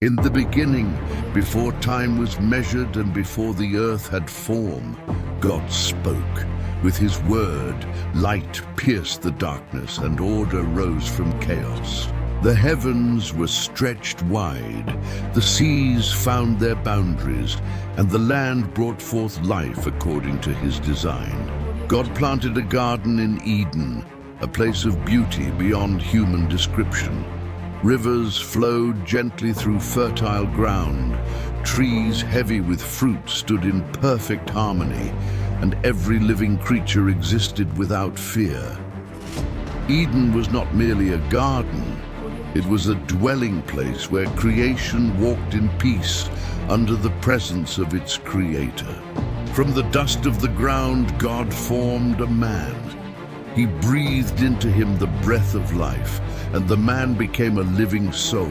In the beginning, before time was measured and before the earth had form, God spoke. With his word, light pierced the darkness and order rose from chaos. The heavens were stretched wide, the seas found their boundaries, and the land brought forth life according to his design. God planted a garden in Eden, a place of beauty beyond human description. Rivers flowed gently through fertile ground, trees heavy with fruit stood in perfect harmony, and every living creature existed without fear. Eden was not merely a garden, it was a dwelling place where creation walked in peace under the presence of its creator. From the dust of the ground, God formed a man. He breathed into him the breath of life, and the man became a living soul.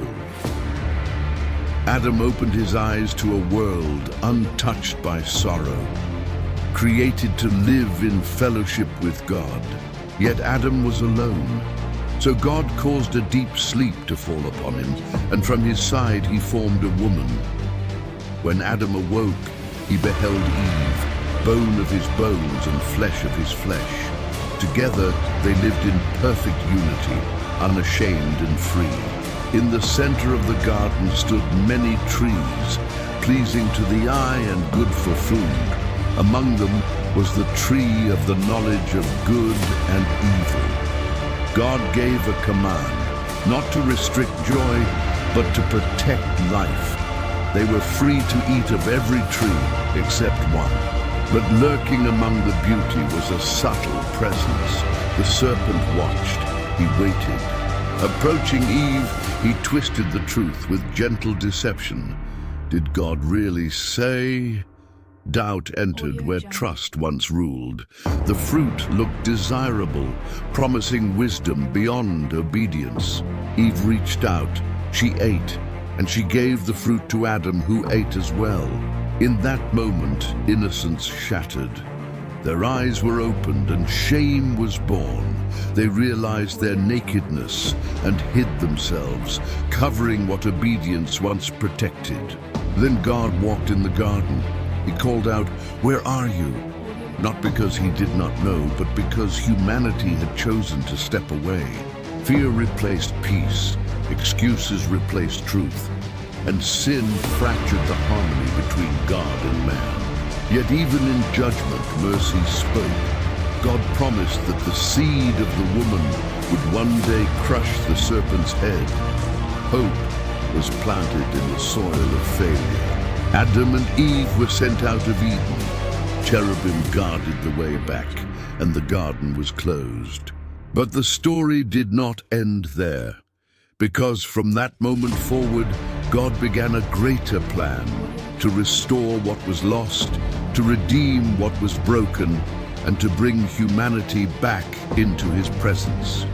Adam opened his eyes to a world untouched by sorrow, created to live in fellowship with God. Yet Adam was alone. So God caused a deep sleep to fall upon him, and from his side he formed a woman. When Adam awoke, he beheld Eve, bone of his bones and flesh of his flesh. Together they lived in perfect unity, unashamed and free. In the center of the garden stood many trees, pleasing to the eye and good for food. Among them was the tree of the knowledge of good and evil. God gave a command, not to restrict joy, but to protect life. They were free to eat of every tree except one. But lurking among the beauty was a subtle presence. The serpent watched, he waited. Approaching Eve, he twisted the truth with gentle deception. Did God really say? Doubt entered where trust once ruled. The fruit looked desirable, promising wisdom beyond obedience. Eve reached out, she ate, and she gave the fruit to Adam, who ate as well. In that moment, innocence shattered. Their eyes were opened and shame was born. They realized their nakedness and hid themselves, covering what obedience once protected. Then God walked in the garden. He called out, "Where are you?" Not because he did not know, but because humanity had chosen to step away. Fear replaced peace, excuses replaced truth, and sin fractured the harmony between God and man. Yet even in judgment, mercy spoke. God promised that the seed of the woman would one day crush the serpent's head. Hope was planted in the soil of failure. Adam and Eve were sent out of Eden. Cherubim guarded the way back, and the garden was closed. But the story did not end there, because from that moment forward, God began a greater plan to restore what was lost, to redeem what was broken, and to bring humanity back into his presence.